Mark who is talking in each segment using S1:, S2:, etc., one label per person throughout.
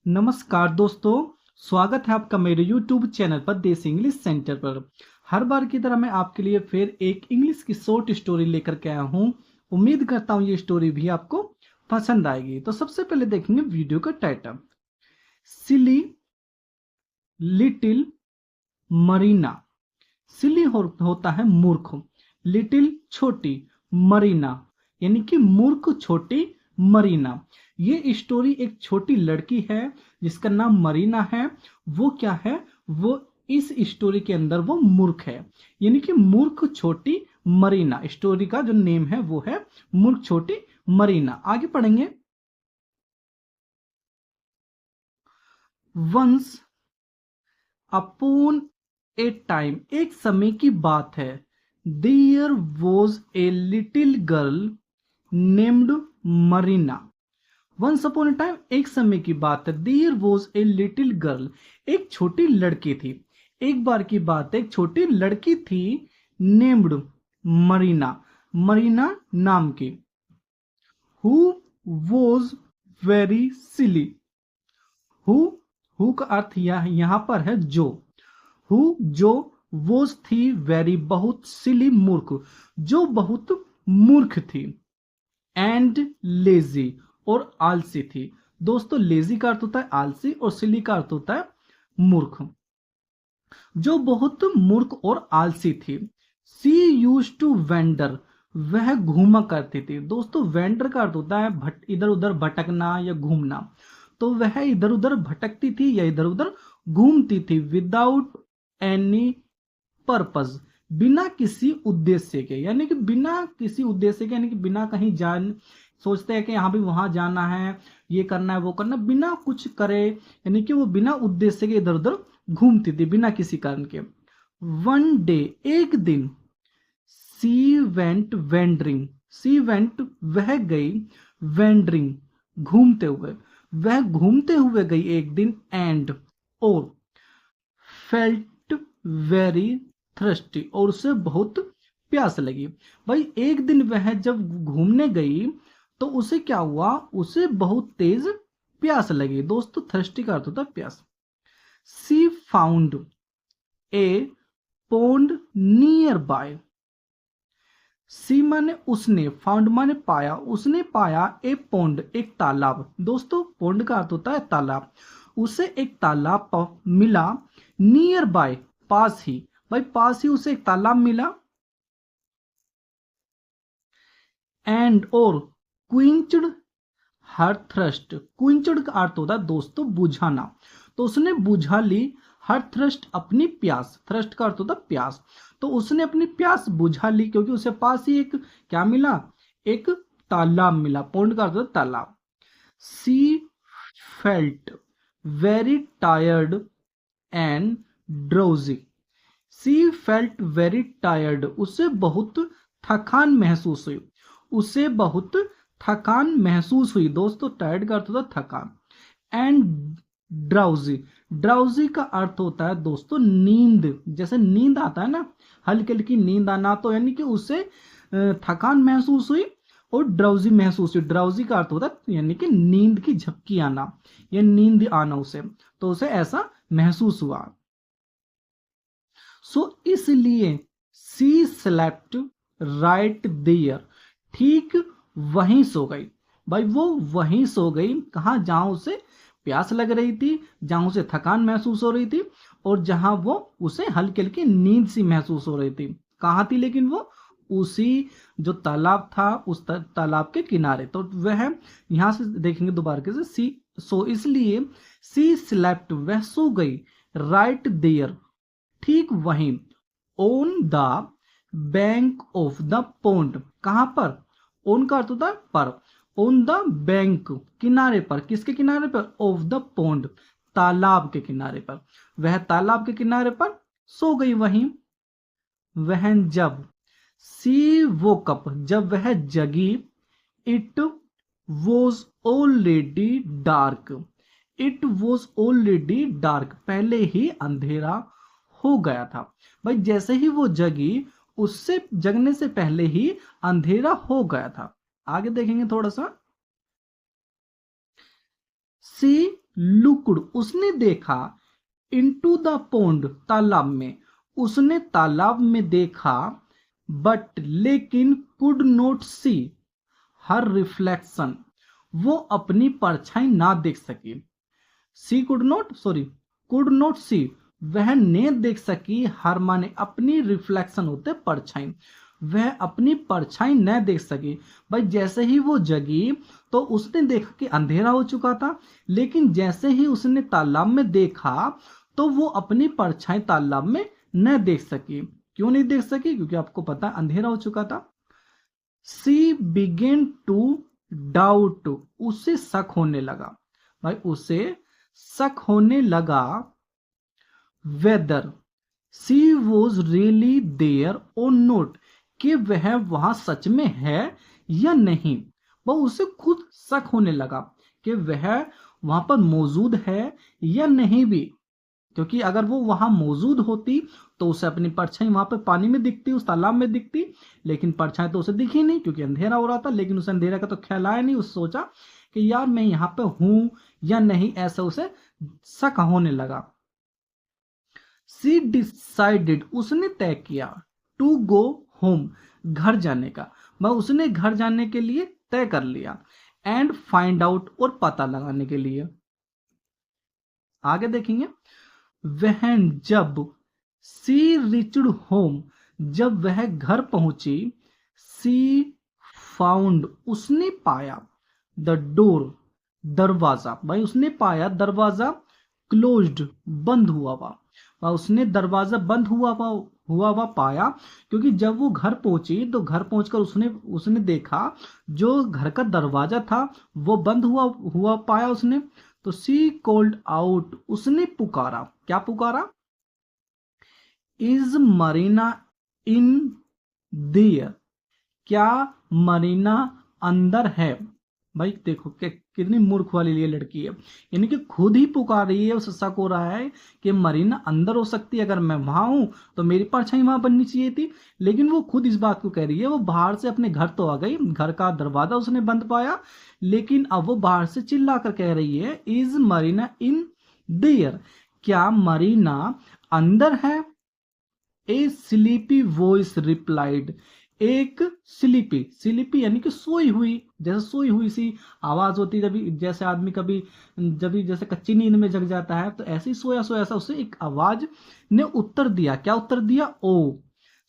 S1: नमस्कार दोस्तों, स्वागत है आपका मेरे YouTube चैनल पर देसी इंग्लिश सेंटर पर। हर बार की तरह मैं आपके लिए फिर एक इंग्लिश की शॉर्ट स्टोरी लेकर के आया हूँ। उम्मीद करता हूँ ये स्टोरी भी आपको पसंद आएगी। तो सबसे पहले देखेंगे वीडियो का टाइटल, सिली लिटिल मरीना। सिली होता है मूर्ख, लिटिल छोटी, मरीना यानी कि मूर्ख छोटी मरीना। ये स्टोरी एक छोटी लड़की है जिसका नाम मरीना है। वो क्या है, वो इस स्टोरी के अंदर वो मूर्ख है, यानी कि मूर्ख छोटी मरीना। स्टोरी का जो नेम है वो है मूर्ख छोटी मरीना। आगे पढ़ेंगे। वंस अपॉन ए टाइम, एक समय की बात है, there was a little girl named Marina. Once upon a time, एक समय की बात है, there was a little girl, एक छोटी लड़की थी। एक बार की बात है, एक छोटी लड़की थी, नेम्ड मरीना, मरीना नाम की, who was very silly. Who who का अर्थ यहां पर है जो। हु जो, वोज थी, वेरी बहुत, सिली मूर्ख, जो बहुत मूर्ख थी, एंड लेजी और आलसी थी। दोस्तों लेजी का अर्थ होता है आलसी और सिली का अर्थ होता है मूर्ख। जो बहुत मूर्ख और आलसी थी। सी यूज टू वेंडर, वह घूमा करती थी। दोस्तों वेंडर का अर्थ होता है इधर उधर भटकना या घूमना। तो वह इधर उधर भटकती थी या इधर उधर घूमती थी, विदाउट एनी पर्पज, बिना किसी उद्देश्य के, यानी कि बिना किसी उद्देश्य के, यानी कि बिना कहीं जान सोचते हैं कि यहाँ भी वहां जाना है, ये करना है वो करना, बिना कुछ करे, यानी कि वो बिना उद्देश्य के इधर उधर घूमती थी बिना किसी कारण के। वन डे, एक दिन, she went wandering, she went वह गई, वेंडरिंग घूमते हुए, वह घूमते हुए गई एक दिन, एंड और, फेल्ट वेरी थ्रस्टी और उसे बहुत प्यास लगी। भाई एक दिन वह जब घूमने गई तो उसे क्या हुआ, उसे बहुत तेज प्यास लगी। दोस्तों थ्रस्टी का अर्थ होता है प्यास। She found a pond nearby. She माने उसने, फाउंड माने पाया, उसने पाया, ए पोंड एक तालाब। दोस्तों पोंड का अर्थ होता है तालाब। उसे एक तालाब मिला, नियर बाय पास ही, भाई पास ही उसे एक तालाब मिला, एंड और, क्विंचड हर थ्रस्ट, क्विंचड का अर्थ होता है दोस्तों बुझाना। तो उसने बुझा ली हर थ्रस्ट अपनी प्यास, थ्रस्ट का अर्थ होता है प्यास। तो उसने अपनी प्यास बुझा ली क्योंकि उसे पास ही एक क्या मिला, एक तालाब मिला। पौंड का अर्थ होता है तालाब। She felt very tired and drowsy. She felt very tired, उसे बहुत थकान महसूस हुई, उसे बहुत थकान महसूस हुई। दोस्तों टायर्ड का अर्थ होता है थकान, एंड ड्राउजी, ड्राउजी का अर्थ होता है दोस्तों नींद, जैसे नींद आता है ना, हल्की हल्की नींद आना, तो यानी कि उसे थकान महसूस हुई और ड्राउजी महसूस हुई। ड्राउजी का अर्थ होता है यानी कि नींद की झपकी आना या नींद आना उसे, तो उसे ऐसा महसूस हुआ। सो इसलिए सी स्लेप्ट राइट देयर, ठीक वहीं सो गई। भाई वो वहीं सो गई, कहा, जहां उसे प्यास लग रही थी, जहां उसे थकान महसूस हो रही थी और जहां वो उसे हल्की हल्की नींद सी महसूस हो रही थी। कहाँ थी लेकिन वो, उसी जो तालाब था उस तालाब के किनारे। तो वह यहां से देखेंगे दोबारा के सी, सो इसलिए सी स्लेप्ट वह सो गई, राइट देयर ठीक वहीं, on the bank of the pond, कहां पर, ऑन का अर्थ होता है पर, ऑन द बैंक किनारे पर, किसके किनारे पर, ऑफ द पोंड तालाब के किनारे पर। वह तालाब के किनारे पर सो गई वहीं। वह जब, सी वो कप, जब वह जगी, it was already dark, it was already dark, पहले ही अंधेरा हो गया था। भाई जैसे ही वो जगी, उससे जगने से पहले ही अंधेरा हो गया था। आगे देखेंगे थोड़ा सा। सी लुक्ड उसने देखा, इनटू द पोंड तालाब में, उसने तालाब में देखा, बट लेकिन could not see her reflection, वो अपनी परछाई ना देख सकी। She could not, sorry, could not see, वह ने देख सकी, हर माने अपनी, रिफ्लेक्शन होते परछाई, वह अपनी परछाई न देख सकी। भाई जैसे ही वो जगी तो उसने देखा कि अंधेरा हो चुका था, लेकिन जैसे ही उसने तालाब में देखा तो वो अपनी परछाई तालाब में न देख सकी। क्यों नहीं देख सकी? क्योंकि आपको पता अंधेरा हो चुका था। सी बिगेन टू डाउट, उसे शक होने लगा। भाई उसे शक होने लगा, whether she was really there और नोट, कि वह वहां सच में है या नहीं। वह उसे खुद शक होने लगा कि वह वहां पर मौजूद है या नहीं भी, क्योंकि अगर वो वहां मौजूद होती तो उसे अपनी परछाई वहां पर पानी में दिखती, उस तालाब में दिखती, लेकिन परछाई तो उसे दिखी नहीं क्योंकि अंधेरा हो रहा था। लेकिन उसे अंधेरा का तो ख्याल आया नहीं, उसे सोचा कि यार मैं यहां पे हूं या नहीं, ऐसा उसे शक होने लगा। सी डिसाइडेड, उसने तय किया, टू गो होम, घर जाने का। वह उसने घर जाने के लिए तय कर लिया, एंड फाइंड आउट, और पता लगाने के लिए। आगे देखेंगे, वह जब सी रिचड होम, जब वह घर पहुंची, सी फाउंड, उसने पाया, द डोर, दरवाजा। भाई उसने पाया दरवाजा, क्लोज्ड, बंद हुआ हुआ। उसने दरवाजा बंद हुआ पाया, क्योंकि जब वो घर पहुंची तो घर पहुंचकर उसने देखा जो घर का दरवाजा था वो बंद हुआ पाया उसने। तो सी कॉल्ड आउट, उसने पुकारा। क्या पुकारा? इज मरीना इन देयर, क्या मरीना अंदर है? भाई देखो कितनी मूर्ख वाली ये लड़की है, यानी कि खुद ही पुकार रही है, उसे शक हो रहा है कि मरीना अंदर हो सकती है, अगर मैं वहां हूं तो मेरी परछाई वहां बननी चाहिए थी। लेकिन वो खुद इस बात को कह रही है, वो बाहर से अपने घर तो आ गई, घर का दरवाजा उसने बंद पाया, लेकिन अब वो बाहर से चिल्ला कर कह रही है, इज मरीना इन देयर, क्या मरीना अंदर है? ए स्लीपी वॉइस रिप्लाइड, एक स्लीपी यानी कि सोई हुई, जैसे सोई हुई सी आवाज होती है जब जैसे आदमी कभी जब जैसे कच्ची नींद में जग जाता है, तो ऐसे ही सोया सोया सा उसे एक आवाज ने उत्तर दिया। क्या उत्तर दिया? ओ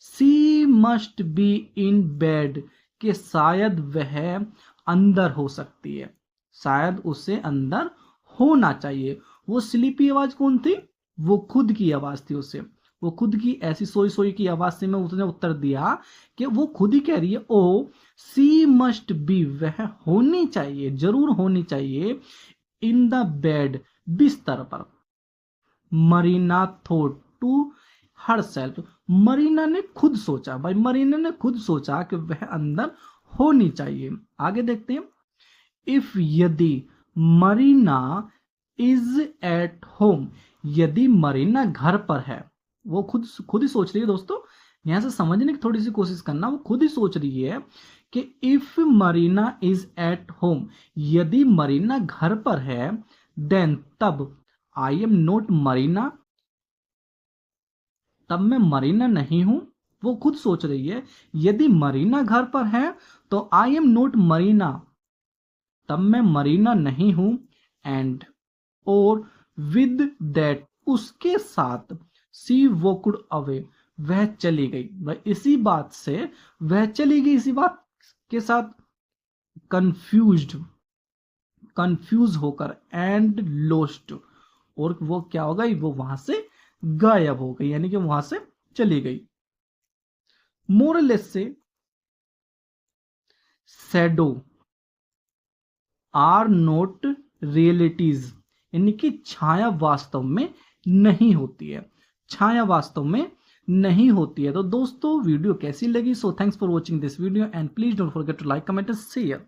S1: सी मस्ट बी इन बेड, कि शायद वह अंदर हो सकती है, शायद उसे अंदर होना चाहिए। वो स्लीपी आवाज कौन थी? वो खुद की आवाज थी उसे, वो खुद की ऐसी सोई सोई की आवाज से मैं उसने उत्तर दिया कि वो खुद ही कह रही है, ओ सी मस्ट बी, वह होनी चाहिए, जरूर होनी चाहिए, इन द बेड, बिस्तर पर। Marina thought to herself, Marina ने खुद सोचा। भाई मरीना ने खुद सोचा कि वह अंदर होनी चाहिए। आगे देखते हैं, इफ, यदि, मरीना इज एट होम, यदि मरीना घर पर है, वो खुद ही सोच रही है दोस्तों, यहां से समझने की थोड़ी सी कोशिश करना, वो खुद ही सोच रही है कि if Marina is at home, यदि मरीना घर पर है, देन, तब, आई एम नॉट मरीना, तब मैं मरीना नहीं हूं। वो खुद सोच रही है, यदि मरीना घर पर है तो आई एम नॉट मरीना, तब मैं मरीना नहीं हूं, एंड, और, विद दैट, उसके साथ, सी वॉकड अवे, वह चली गई। वह इसी बात से वह चली गई, इसी बात के साथ कंफ्यूज होकर, एंड लोस्ट, और वो क्या हो गई? वो वहां से गायब हो गई, यानी कि वहां से चली गई। मोरलेस से, शैडो आर नॉट रियलिटीज, यानी कि छाया वास्तव में नहीं होती है, छाया वास्तव में नहीं होती है। तो दोस्तों वीडियो कैसी लगी? So thanks for watching this video, and please don't forget to like, comment and share.